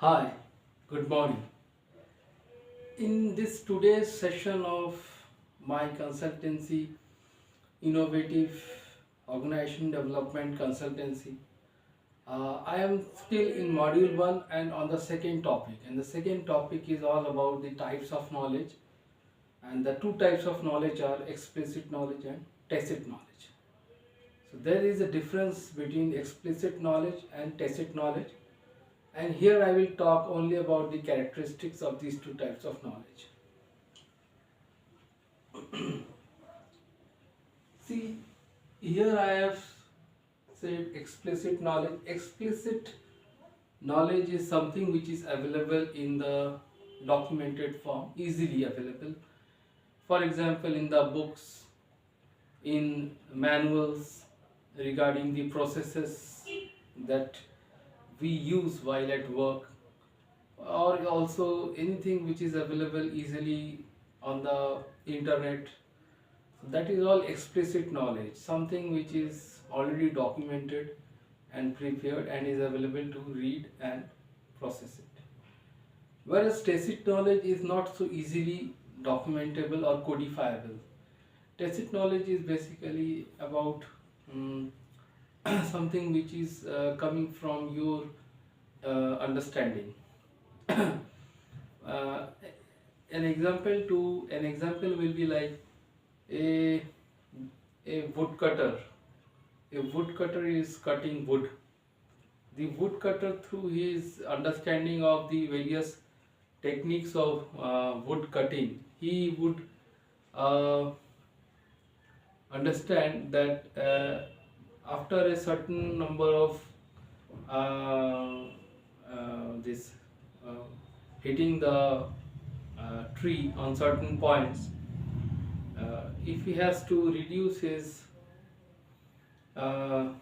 Hi, good morning. In this today's session of my consultancy, innovative organization development consultancy, I am still in module 1 and on the second topic. And the second topic is all about the types of knowledge. And the two types of knowledge are explicit knowledge and tacit knowledge. So there is a difference between explicit knowledge and tacit knowledge. And here I will talk only about the characteristics of these two types of knowledge. See, here I have said explicit knowledge. Explicit knowledge is something which is available in the documented form, easily available. For example, in the books, in manuals regarding the processes that we use while at work, or also anything which is available easily on the internet. So that is all explicit knowledge, something which is already documented and prepared and is available to read and process it. Whereas tacit knowledge is not so easily documentable or codifiable. Tacit knowledge is basically about something which is coming from your understanding. uh, an example will be like a woodcutter. A woodcutter is cutting wood. The woodcutter, through his understanding of the various techniques of wood cutting, he would uh, understand that after a certain number of this hitting the tree on certain points, if he has to reduce his uh,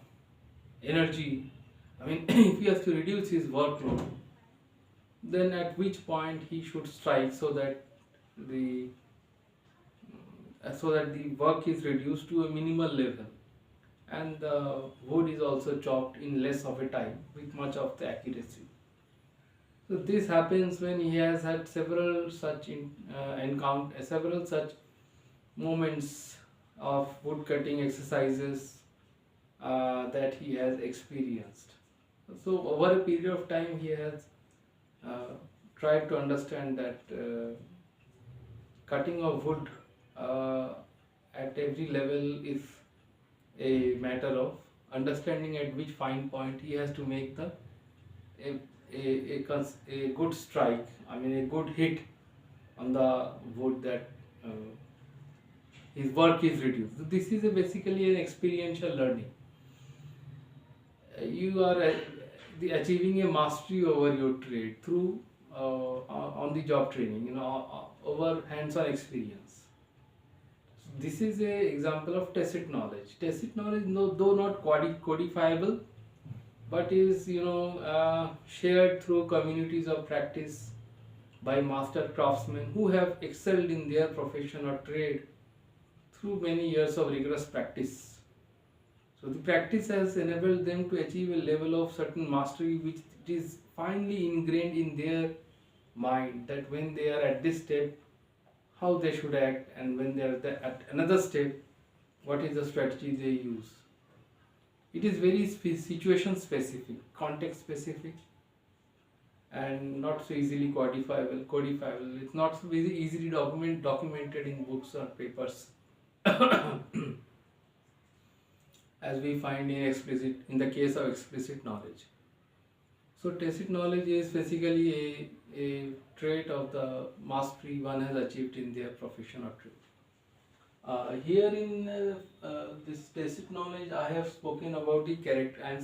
energy, if he has to reduce his workload, then at which point he should strike so that the work is reduced to a minimal level, and the wood is also chopped in less of a time with much of the accuracy. So this happens when he has had several such several such moments of wood cutting exercises that he has experienced. So over a period of time he has tried to understand that cutting of wood at every level is a matter of understanding at which fine point he has to make a good strike, a good hit on the wood, that his work is reduced. So this is basically an experiential learning. You are achieving a mastery over your trade through on the job training, over hands-on experience. This is a example of tacit knowledge. Tacit knowledge, though not codifiable, but is shared through communities of practice by master craftsmen who have excelled in their profession or trade through many years of rigorous practice. So the practice has enabled them to achieve a level of certain mastery which is finely ingrained in their mind, that when they are at this step, how they should act, and when they are at another step, what is the strategy they use. It is very situation specific, context specific, and not so easily codifiable. It's not so easily documented in books or papers as we find in the case of explicit knowledge. So tacit knowledge is basically a trait of the mastery one has achieved in their profession or trade. Here in this tacit knowledge, I have spoken about the character. I am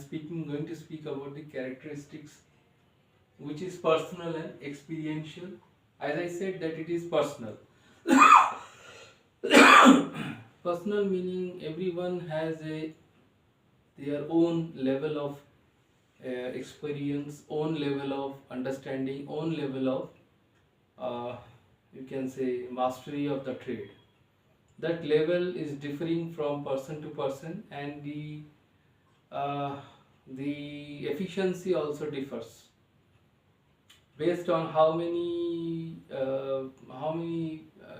going to speak about the characteristics, which is personal and experiential. As I said, that it is personal. Personal meaning everyone has their own level of experience, own level of understanding, own level of you can say mastery of the trade. That level is differing from person to person, and the efficiency also differs. based on how many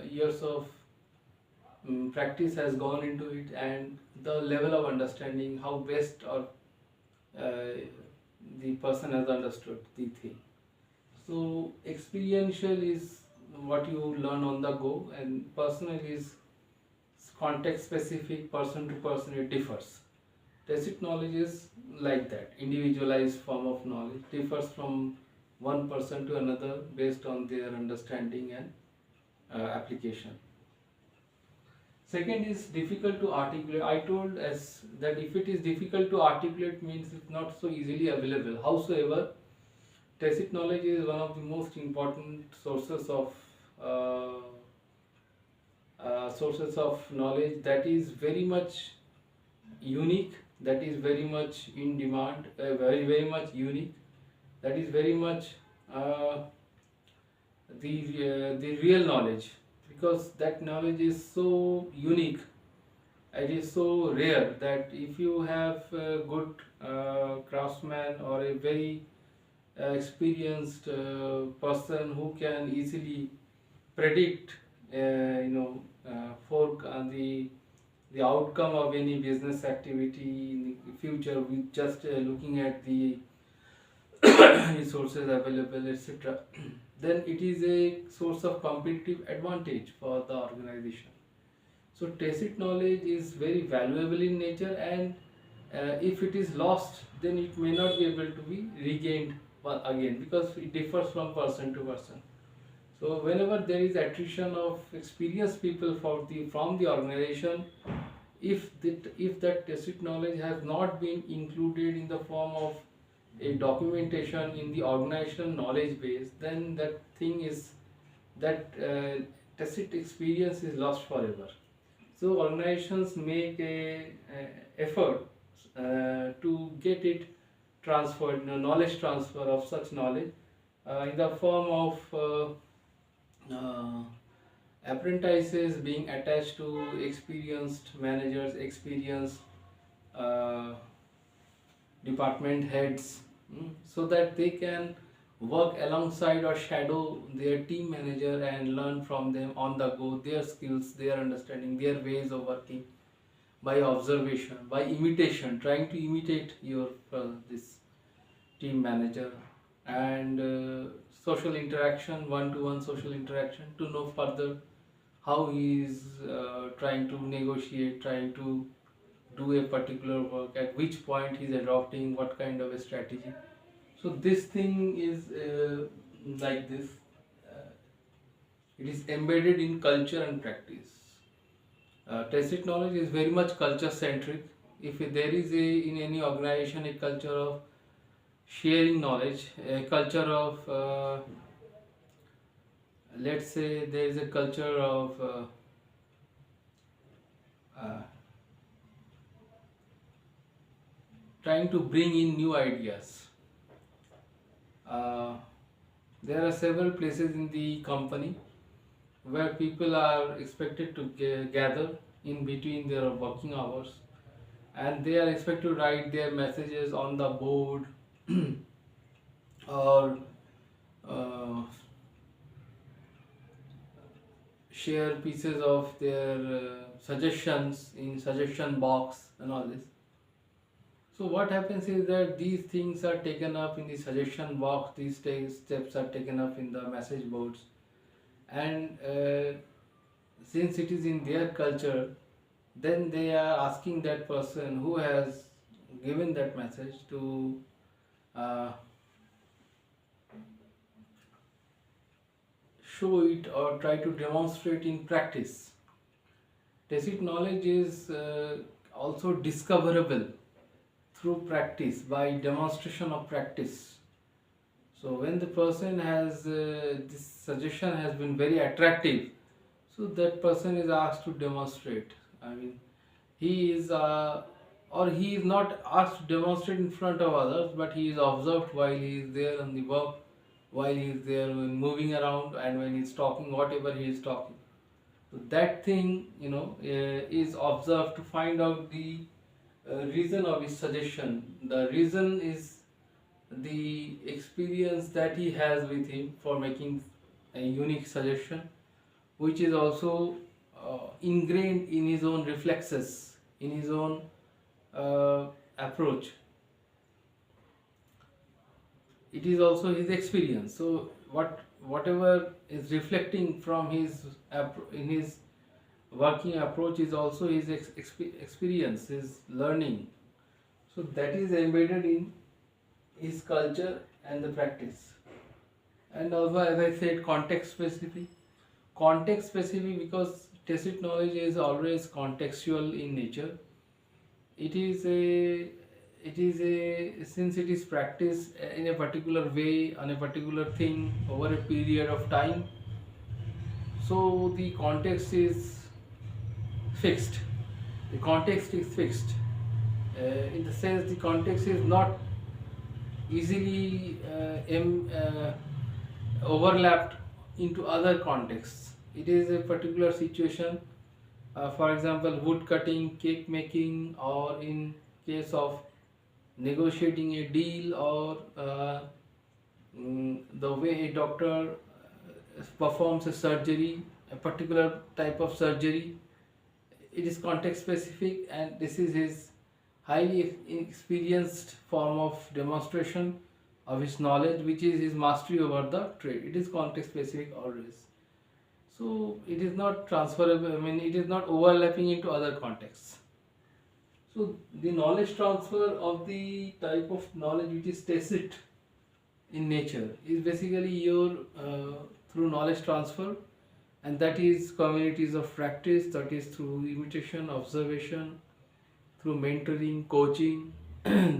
years of practice has gone into it, and the level of understanding, how best or uh, the person has understood the thing. So experiential is what you learn on the go, and personal is context specific, person to person it differs. Tacit knowledge is like that, individualized form of knowledge, differs from one person to another based on their understanding and application. Second is difficult to articulate. I told as that if it is difficult to articulate means it's not so easily available. Howsoever, tacit knowledge is one of the most important uh, sources of knowledge that is very much unique, that is very much in demand, very much unique, that is very much uh, the real knowledge, because that knowledge is so unique, it is so rare that if you have a good craftsman or a very experienced person who can easily predict for the outcome of any business activity in the future with just looking at the resources available, etc., then it is a source of competitive advantage for the organization. So tacit knowledge is very valuable in nature, and if it is lost, then it may not be able to be regained again, because it differs from person to person. So whenever there is attrition of experienced people from the organization, if that tacit knowledge has not been included in the form of a documentation in the organizational knowledge base, then that tacit experience is lost forever. So organizations make a effort to get it transferred, knowledge transfer of such knowledge in the form of apprentices being attached to experienced managers, experienced uh, department heads, so that they can work alongside or shadow their team manager and learn from them on the go their skills, their understanding, their ways of working, by observation, by imitation, trying to imitate your this team manager, and social interaction, one-to-one social interaction, to know further how he is trying to negotiate, trying to do a particular work, at which point he is adopting what kind of a strategy. So this thing is like this. Uh, it is embedded in culture and practice. Tacit knowledge is very much culture centric. If there is in any organization a culture of sharing knowledge, a culture of let's say there is a culture of uh, trying to bring in new ideas. Uh, there are several places in the company where people are expected to gather in between their working hours, and they are expected to write their messages on the board or uh, share pieces of their suggestions in suggestion box and all this. So what happens is that these things are taken up in the suggestion box, these steps are taken up in the message boards, and since it is in their culture, then they are asking that person who has given that message to uh, show it or try to demonstrate in practice. Tacit knowledge is also discoverable through practice, by demonstration of practice. So when the person has this suggestion has been very attractive, so that person is asked to demonstrate. I mean, he is or he is not asked to demonstrate in front of others, but he is observed while he is there on the work, while he is there moving around, and when he is talking, whatever he is talking. So that thing, is observed to find out the reason of his suggestion. The reason is the experience that he has with him for making a unique suggestion, which is also ingrained in his own reflexes, in his own approach. It is also his experience. So whatever is reflecting from his in his working approach is also his experience, his learning. So that is embedded in his culture and the practice. And also, as I said, context specific. Context specific because tacit knowledge is always contextual in nature. It is a since it is practiced in a particular way on a particular thing over a period of time, so the context is fixed. The context is fixed in the sense the context is not easily overlapped into other contexts. It is a particular situation, for example, wood cutting, cake making, or in case of negotiating a deal, or the way a doctor performs a surgery, a particular type of surgery. It is context specific, and this is his highly experienced form of demonstration of his knowledge, which is his mastery over the trade. It is context specific always. So it is not transferable, it is not overlapping into other contexts. So the knowledge transfer of the type of knowledge which is tacit in nature is basically your through knowledge transfer, and that is communities of practice, that is through imitation, observation, through mentoring, coaching.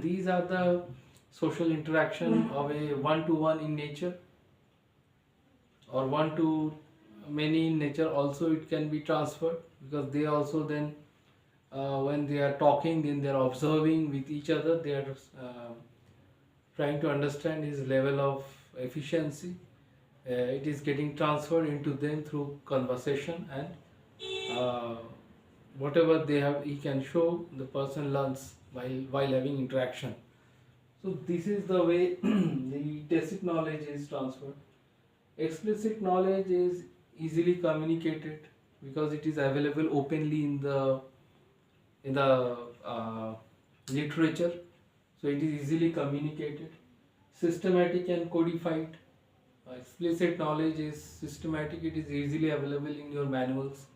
These are the social interaction of a one-to-one in nature, or one-to-many in nature. Also it can be transferred, because they also then when they are talking, then they are observing with each other, they are trying to understand his level of efficiency. It is getting transferred into them through conversation, and whatever they have, he can show, the person learns while having interaction. So this is the way the tacit knowledge is transferred. Explicit knowledge is easily communicated because it is available openly in the literature. So it is easily communicated. Systematic and codified. Explicit knowledge is systematic. It is easily available in your manuals,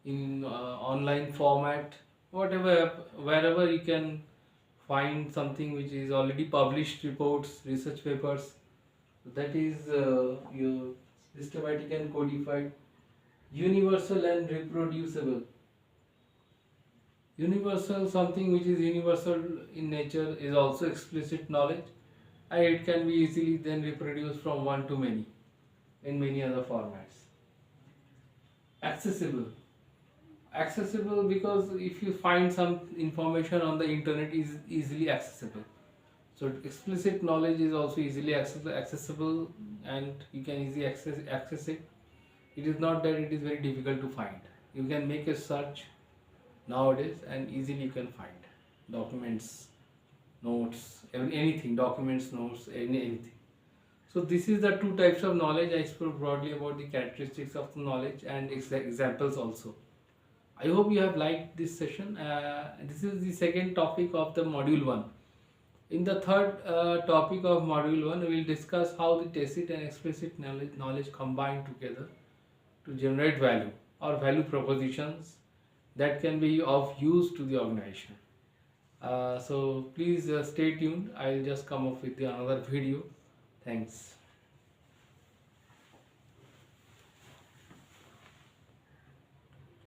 in online format, wherever you can find something which is already published, reports, research papers. That is your systematic and codified. Universal and reproducible. Universal, something which is universal in nature, is also explicit knowledge, and it can be easily then reproduced from one to many in many other formats. Accessible. Accessible because if you find some information on the internet, is easily accessible. So explicit knowledge is also easily accessible, and you can easily access it. It is not that it is very difficult to find. You can make a search nowadays and easily you can find documents, notes, anything, documents, notes, anything. So this is the two types of knowledge. I spoke broadly about the characteristics of the knowledge and examples also. I hope you have liked this session. This is the second topic of the module 1. In the third topic of module 1, we will discuss how the tacit and explicit knowledge combine together to generate value or value propositions that can be of use to the organization. So please stay tuned. I will just come up with another video. Thanks.